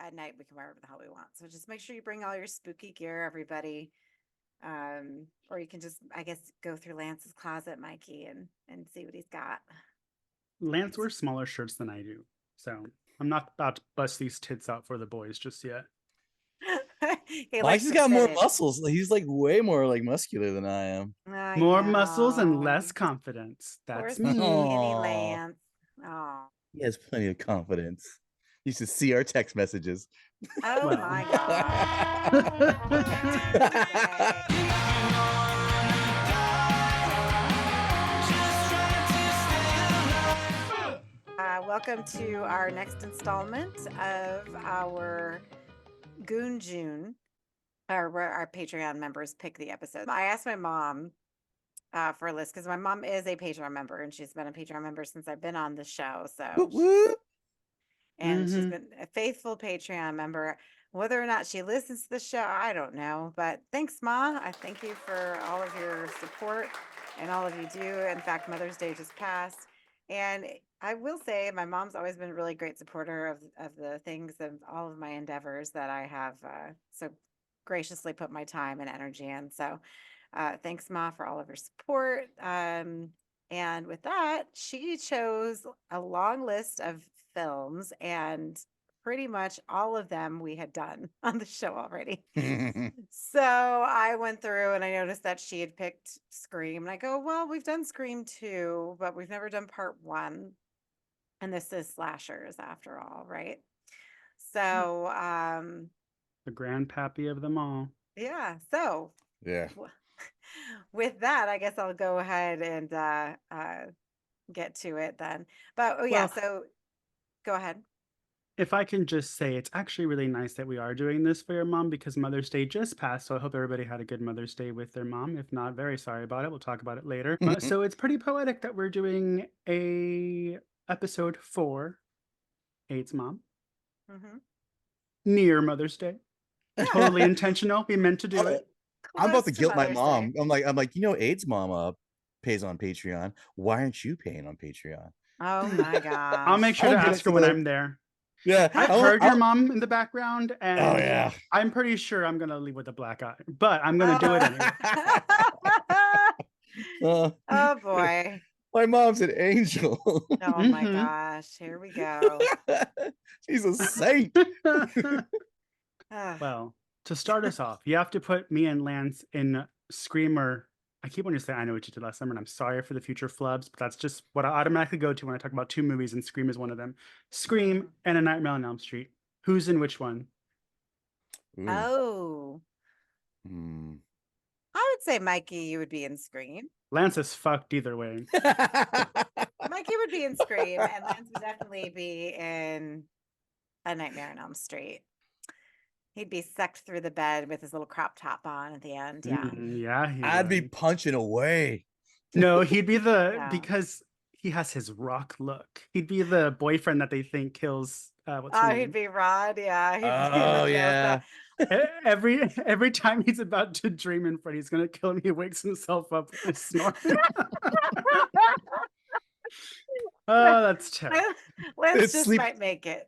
at night we can wear whatever the hell we want. So just make sure you bring all your spooky gear, everybody. Or you can just, I guess, go through Lance's closet, Mikey, and see what he's got. Lance wears smaller shirts than I do, so I'm not about to bust these tits out for the boys just yet. Mike's got more muscles. He's like way more like muscular than I am. More muscles and less confidence. That's me. Skinny Lance. Oh. He has plenty of confidence. You should see our text messages. Oh my God. Welcome to our next installment of our Goon June, where our Patreon members pick the episode. I asked my mom for a list because my mom is a Patreon member and she's been a Patreon member since I've been on the show. So, she's been a faithful Patreon member. Whether or not she listens to the show, I don't know. But thanks, Ma. I thank you for all of your support and all of you do. In fact, Mother's Day just passed. And I will say my mom's always been a really great supporter of the things and all of my endeavors that I have so graciously put my time and energy in. So thanks, Ma, for all of your support. And with that, she chose a long list of films, and pretty much all of them we had done on the show already. So I went through and I noticed that she had picked Scream. And I go, well, we've done Scream 2, but we've never done part 1. And this is slashers after all, right? So the grandpappy of them all. Yeah. So yeah. With that, I guess I'll go ahead and get to it then. But so go ahead. If I can just say, it's actually really nice that we are doing this for your mom because Mother's Day just passed. So I hope everybody had a good Mother's Day with their mom. If not, very sorry about it. We'll talk about it later. So it's pretty poetic that we're doing a episode for AIDS Mom. Near Mother's Day. Yeah. Totally intentional. We meant to do it. I'm about to guilt my mom. I'm like, AIDS Mama pays on Patreon. Why aren't you paying on Patreon? Oh my gosh. I'll make sure to ask her when I'm there. Yeah, I've heard your mom in the background, and oh yeah, I'm pretty sure I'm gonna leave with a black eye, but I'm gonna do it anyway. Oh boy, my mom's an angel. Oh my gosh, here we go. She's a saint. Well, to start us off, you have to put me and Lance in Screamer. I keep wanting to say I Know What You Did Last Summer, and I'm sorry for the future flubs, but that's just what I automatically go to when I talk about 2 movies, and Scream is one of them. Scream and A Nightmare on Elm Street. Who's in which one? Ooh. Oh. I would say, Mikey, you would be in Scream. Lance is fucked either way. Mikey would be in Scream, and Lance would definitely be in A Nightmare on Elm Street. He'd be sucked through the bed with his little crop top on at the end. Yeah. Yeah. I'd be punching away. No, he'd be because he has his rock look. He'd be the boyfriend that they think kills. He'd be Rod. Yeah. Yeah. Every time he's about to dream in Freddy's gonna kill him, he wakes himself up with a snort. Oh, that's terrible. Lance just might make it.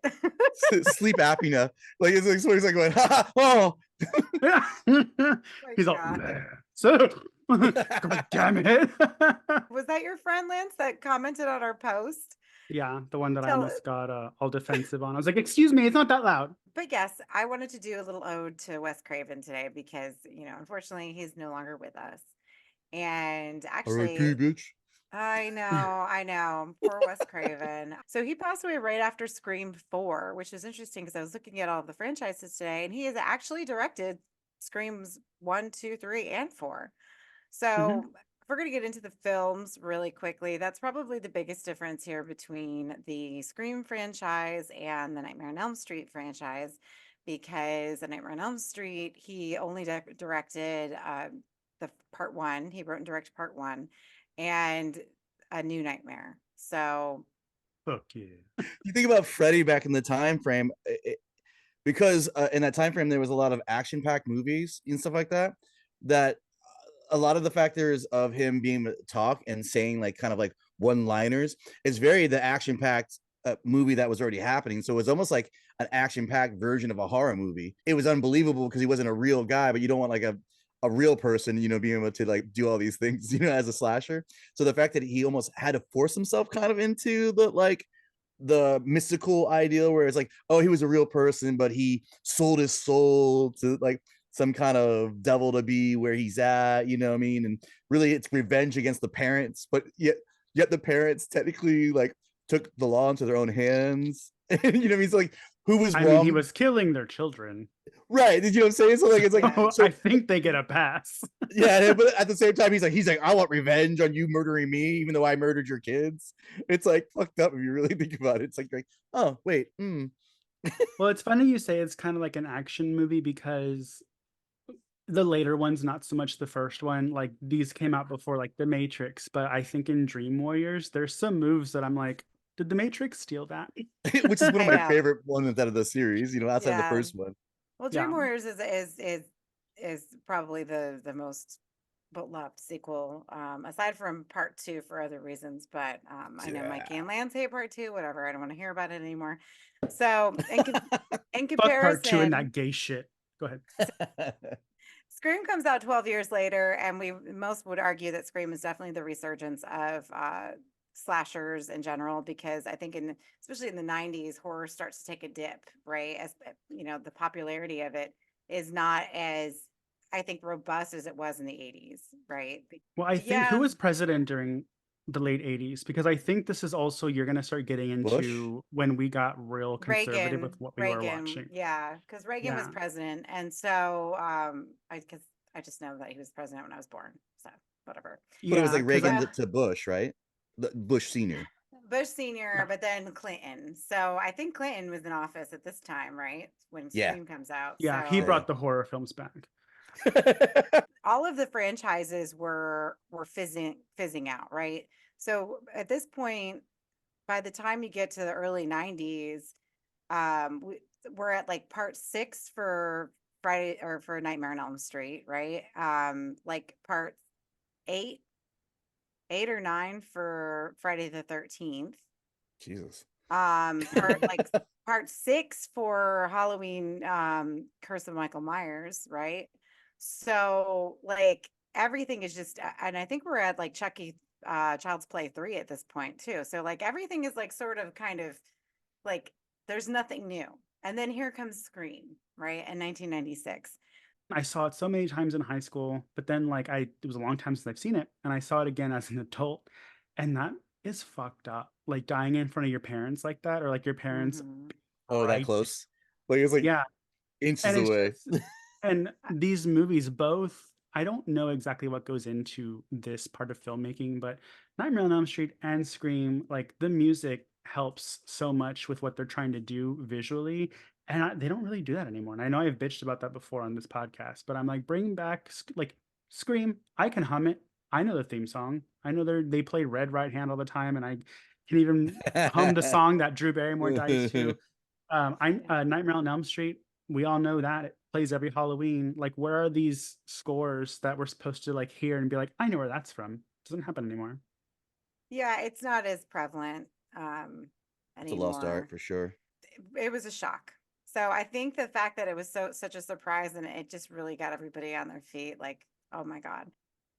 Sleep apnea. Like it's like he's like going, oh. He's all so. God damn it. Was that your friend Lance that commented on our post? Yeah, the one that I almost got all defensive on. I was like, excuse me, it's not that loud. But yes, I wanted to do a little ode to Wes Craven today because, unfortunately, he's no longer with us. And actually, R.I.P. bitch. I know. Poor Wes Craven. So he passed away right after Scream 4, which is interesting because I was looking at all the franchises today, and he has actually directed Screams 1, 2, 3, and 4. So if we're going to get into the films really quickly, that's probably the biggest difference here between the Scream franchise and the Nightmare on Elm Street franchise, because the Nightmare on Elm Street, he only directed the part 1. He wrote and directed part 1. And A New Nightmare. So fuck yeah. You think about Freddy back in the time frame, because in that time frame there was a lot of action-packed movies and stuff like that a lot of the factors of him being talk and saying like kind of like one-liners is very the action-packed movie that was already happening. So it was almost like an action-packed version of a horror movie. It was unbelievable because he wasn't a real guy, but you don't want like a real person, being able to like do all these things, as a slasher. So the fact that he almost had to force himself kind of into the mystical ideal where it's like, oh, he was a real person, but he sold his soul to like some kind of devil to be where he's at, you know what I mean? And really it's revenge against the parents, but yet the parents technically like took the law into their own hands. You know what I mean? So like who was I wrong? mean, he was killing their children. Right. Did you know what I'm saying? So like it's like Yeah. so I think they get a pass. yeah, but at the same time, he's like, I want revenge on you murdering me, even though I murdered your kids. It's like fucked up if you really think about it. It's like oh wait, Well, it's funny you say it's kind of like an action movie because the later ones, not so much the first one. Like these came out before like The Matrix, but I think in Dream Warriors, there's some moves that I'm like, did The Matrix steal that? which is one of I my know. favorite ones out of the series. outside of the Yeah. first one. Well, Yeah. Dream Warriors is probably the most beloved sequel, aside from part 2 for other reasons. But I know Mikey and Lance hate part 2. Whatever, I don't want to hear about it anymore. So in Fuck part 2 and comparison, that gay shit. Go ahead. Scream comes out 12 years later, and most would argue that Scream is definitely the resurgence of slashers in general, because I think especially in the 90s, horror starts to take a dip, right? As the popularity of it is not as, I think, robust as it was in the 80s, right? Well, I think who was president during the late 80s? Because I think this is also, you're going to start getting into when we got real conservative with what we were watching. Yeah, because Reagan was president. And so I just know that he was president when I was born. So whatever. But it was like Reagan Yeah. to Bush, right? Bush Senior. Bush Senior, but then Clinton. So I think Clinton was in office at this time, right? When Scream comes out. Yeah, so he brought the horror films back. all of the franchises were fizzing out, right? So at this point, by the time you get to the early 90s, we're at like part 6 for Friday, or for Nightmare on Elm Street, right? Like part 8 or 9 for Friday the 13th. Jesus. Part 6 for Halloween, Curse of Michael Myers, right? So like everything is just, and I think we're at like Chucky, Child's Play 3 at this point too. So like everything is like sort of kind of like there's nothing new. And then here comes Scream, right? In 1996. I saw it so many times in high school, but then like it was a long time since I've seen it, and I saw it again as an adult, and that is fucked up. Like dying in front of your parents like that, or like your parents. Oh, that close? Like it's like inches away. And these movies both, I don't know exactly what goes into this part of filmmaking, but Nightmare on Elm Street and Scream, like the music helps so much with what they're trying to do visually. And they don't really do that anymore. And I know I've bitched about that before on this podcast, but I'm like, bring back like Scream. I can hum it. I know the theme song. I know they play Red Right Hand all the time, and I can even hum the song that Drew Barrymore dies to. Nightmare on Elm Street. We all know that it plays every Halloween. Like, where are these scores that we're supposed to like hear and be like, I know where that's from? It doesn't happen anymore. Yeah, it's not as prevalent anymore. It's a lost art for sure. It was a shock. So I think the fact that it was such a surprise, and it just really got everybody on their feet. Like, oh my God.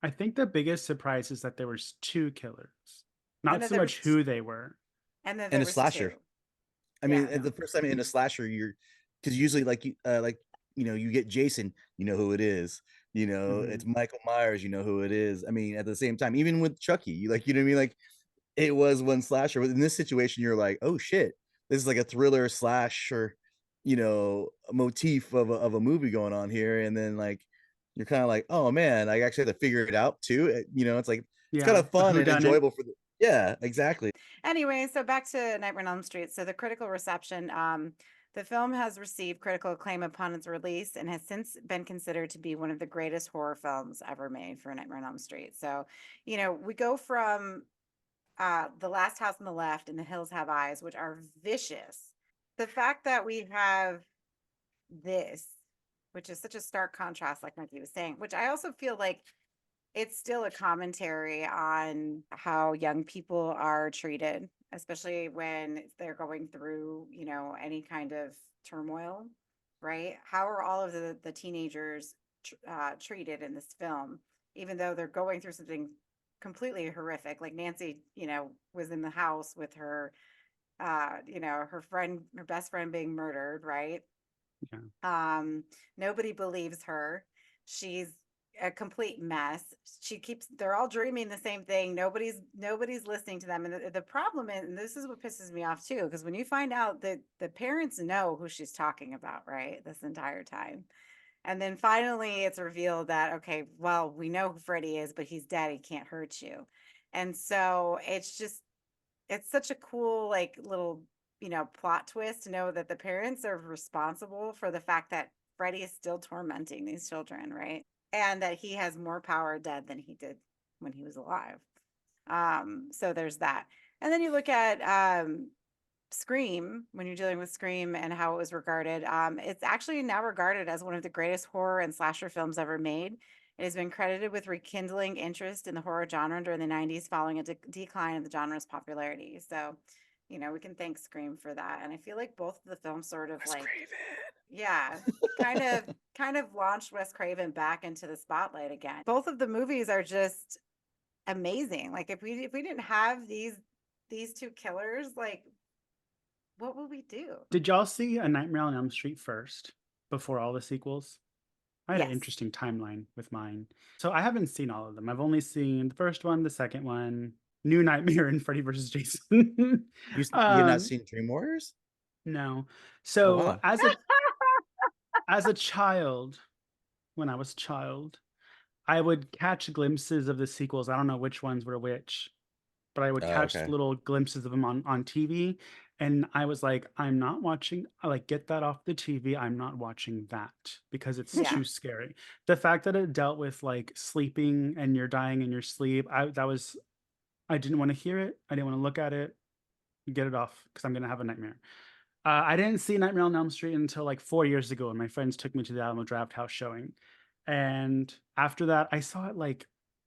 I think the biggest surprise is that there was 2 killers, not so much who they were. And then a slasher. 2. I mean, the first time in a slasher, because usually like you get Jason, you know who it is. It's Michael Myers, you know who it is. I mean, at the same time, even with Chucky, you know what I mean? Like it was one slasher. But in this situation, you're like, oh shit, this is like a thriller slasher, a motif of a movie going on here. And then like you're kind of like, oh man, I actually have to figure it out too. It's like it's kind of fun and enjoyable for exactly. Anyway, so back to Nightmare on Elm Street. So the critical reception, the film has received critical acclaim upon its release and has since been considered to be one of the greatest horror films ever made for Nightmare on Elm Street. So, we go from The Last House on the Left and The Hills Have Eyes, which are vicious. The fact that we have this, which is such a stark contrast, like Mikey was saying, which I also feel like it's still a commentary on how young people are treated especially when they're going through, any kind of turmoil, right? How are all of the teenagers treated in this film, even though they're going through something completely horrific? Like Nancy, was in the house with her, her friend, her best friend being murdered, right? Yeah. Nobody believes her. She's a complete mess. They're all dreaming the same thing. Nobody's listening to them. And the problem is, and this is what pisses me off too, because when you find out that the parents know who she's talking about, right, this entire time. And then finally it's revealed that, okay, well, we know who Freddy is, but he's dead. He can't hurt you. And so it's such a cool, like, little, plot twist to know that the parents are responsible for the fact that Freddy is still tormenting these children, right? And that he has more power dead than he did when he was alive. So there's that. And then you look at Scream, when you're dealing with Scream and how it was regarded. It's actually now regarded as one of the greatest horror and slasher films ever made. It has been credited with rekindling interest in the horror genre during the 90s following a decline in the genre's popularity. So, we can thank Scream for that. And I feel like both of the films sort of Wes like, Craven. yeah, kind of launched Wes Craven back into the spotlight again. Both of the movies are just amazing. Like if we didn't have these two killers, like what would we do? Did y'all see A Nightmare on Elm Street first before all the sequels? I had an Yes. interesting timeline with mine. So I haven't seen all of them. I've only seen the first one, the second one, New Nightmare, and Freddy vs. Jason. You've not seen Dream Warriors? No. Oh, So wow. as a child, when I was a child, I would catch glimpses of the sequels. I don't know which ones were which, but I would Oh, catch okay. little glimpses of them on TV. And I was like, I'm not watching, get that off the TV. I'm not watching that because it's Yeah. too scary. The fact that it dealt with like sleeping and you're dying in your sleep, I didn't want to hear it. I didn't want to look at it. Get it off because I'm going to have a nightmare. I didn't see Nightmare on Elm Street until like 4 years ago when my friends took me to the Alamo Draft House showing. And after that, I saw it like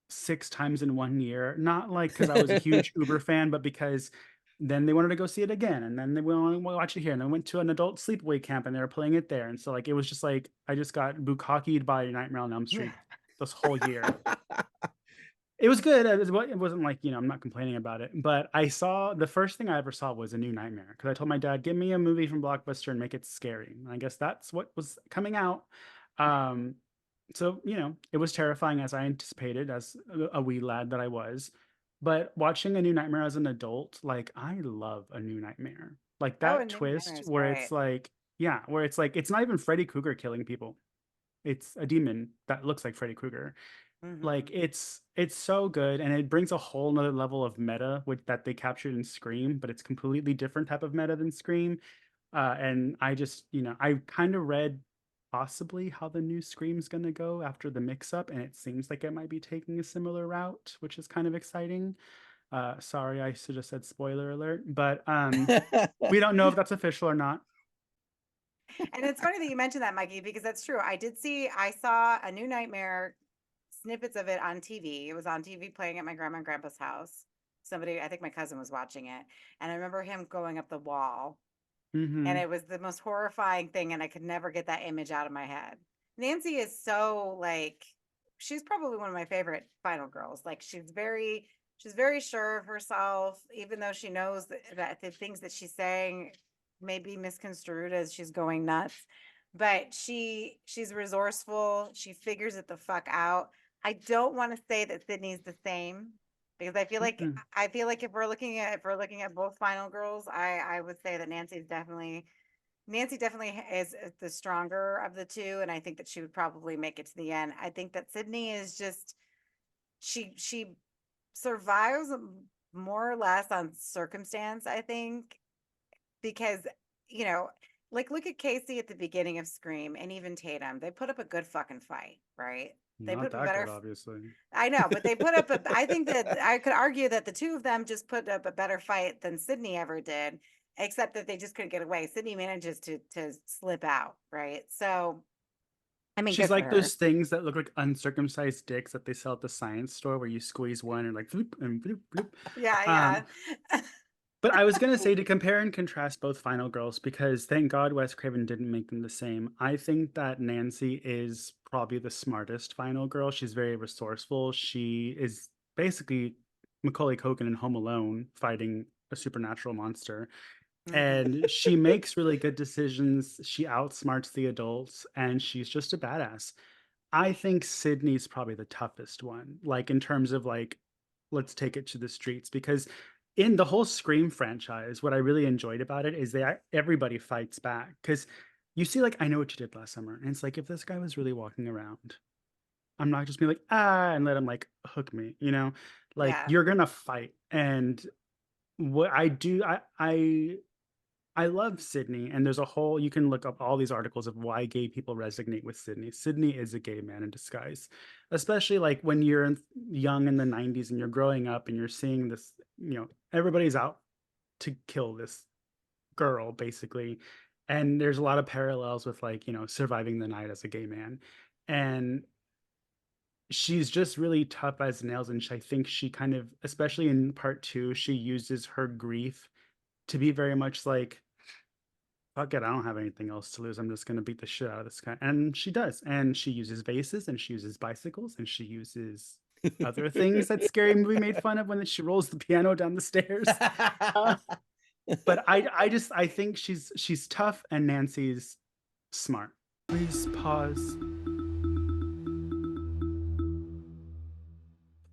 6 times in 1 year. Not like because I was a huge Uber fan, but because then they wanted to go see it again. And then they wanted to watch it here. And I went to an adult sleepaway camp and they were playing it there. And so like it was just like I just got bukkakied by Nightmare on Elm Street this whole year. It was good. It wasn't like, I'm not complaining about it. But the first thing I ever saw was A New Nightmare because I told my dad, give me a movie from Blockbuster and make it scary. And I guess that's what was coming out. So, it was terrifying as I anticipated, as a wee lad that I was. But watching A New Nightmare as an adult, like, I love A New Nightmare. Like Oh, that and New Nightmare twist is where great. it's like, yeah, where it's like, it's not even Freddy Krueger killing people. It's a demon that looks like Freddy Krueger. Like Mm-hmm. it's so good, and it brings a whole nother level of meta with that they captured in Scream, but it's completely different type of meta than Scream. And I just, I kind of read possibly how the new Scream's gonna go after the mix-up, and it seems like it might be taking a similar route, which is kind of exciting. Sorry, I should have said spoiler alert, but we don't know if that's official or not. And it's funny that you mentioned that, Mikey, because that's true. I saw A New Nightmare, snippets of it on TV. It was on TV playing at my grandma and grandpa's house. I think my cousin was watching it. And I remember him going up the wall. And Hmm. it was the most horrifying thing. And I could never get that image out of my head. Nancy is so like, she's probably one of my favorite final girls. Like she's very sure of herself, even though she knows that the things that she's saying may be misconstrued as she's going nuts. But she's resourceful. She figures it the fuck out. I don't want to say that Sydney's the same because I feel like if we're looking at both final girls, I would say that Nancy definitely is the stronger of the two, and I think that she would probably make it to the end. I think that Sydney is just she survives more or less on circumstance, I think, because you know, like look at Casey at the beginning of Scream and even Tatum. They put up a good fucking fight, right? They Not put up a that better good, obviously. I know, but they put up I think that I could argue that the two of them just put up a better fight than Sydney ever did, except that they just couldn't get away. Sydney manages to slip out, right? So, I mean, She's good for like her. those things that look like uncircumcised dicks that they sell at the science store where you squeeze one and like bloop and bloop bloop. Yeah, Um, yeah. But I was going to say to compare and contrast both Final Girls, because thank God Wes Craven didn't make them the same. I think that Nancy is probably the smartest Final Girl. She's very resourceful. She is basically Macaulay Culkin in Home Alone fighting a supernatural monster. And she makes really good decisions. She outsmarts the adults, and she's just a badass. I think Sydney's probably the toughest one, like in terms of like, let's take it to the streets. Because in the whole Scream franchise, what I really enjoyed about it is everybody fights back. Because you see, like, I know what you did last summer, and it's like if this guy was really walking around, I'm not just being like and let him like hook me, you know, like Yeah. you're gonna fight. And what I do, I love Sydney, and there's a whole, you can look up all these articles of why gay people resonate with Sydney. Sydney is a gay man in disguise, especially like when you're young in the 90s and you're growing up and you're seeing this, you know, everybody's out to kill this girl basically. And there's a lot of parallels with like, you know, surviving the night as a gay man. And she's just really tough as nails. And I think she kind of, especially in part 2, she uses her grief to be very much like, fuck it, I don't have anything else to lose. I'm just gonna beat the shit out of this guy. And she does. And she uses vases, and she uses bicycles, and she uses other things that Scary Movie made fun of when she rolls the piano down the stairs. But I think she's tough, and Nancy's smart. Please pause.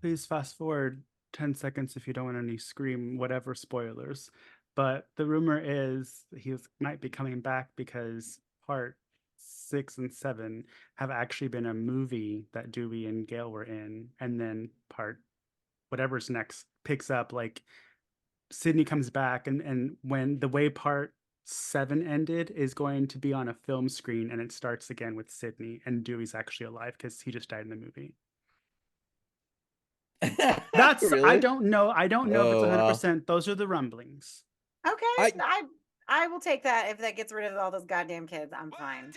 Please fast forward 10 seconds if you don't want any Scream whatever spoilers. But the rumor is he might be coming back because part 6 and 7 have actually been a movie that Dewey and Gail were in, and then part whatever's next picks up, like Sydney comes back, and when the way part 7 ended is going to be on a film screen, and it starts again with Sydney, and Dewey's actually alive because he just died in the movie. That's Really? I don't know if it's Oh, wow. 100%. Those are the rumblings. Okay, I will take that. If that gets rid of all those goddamn kids, I'm fine.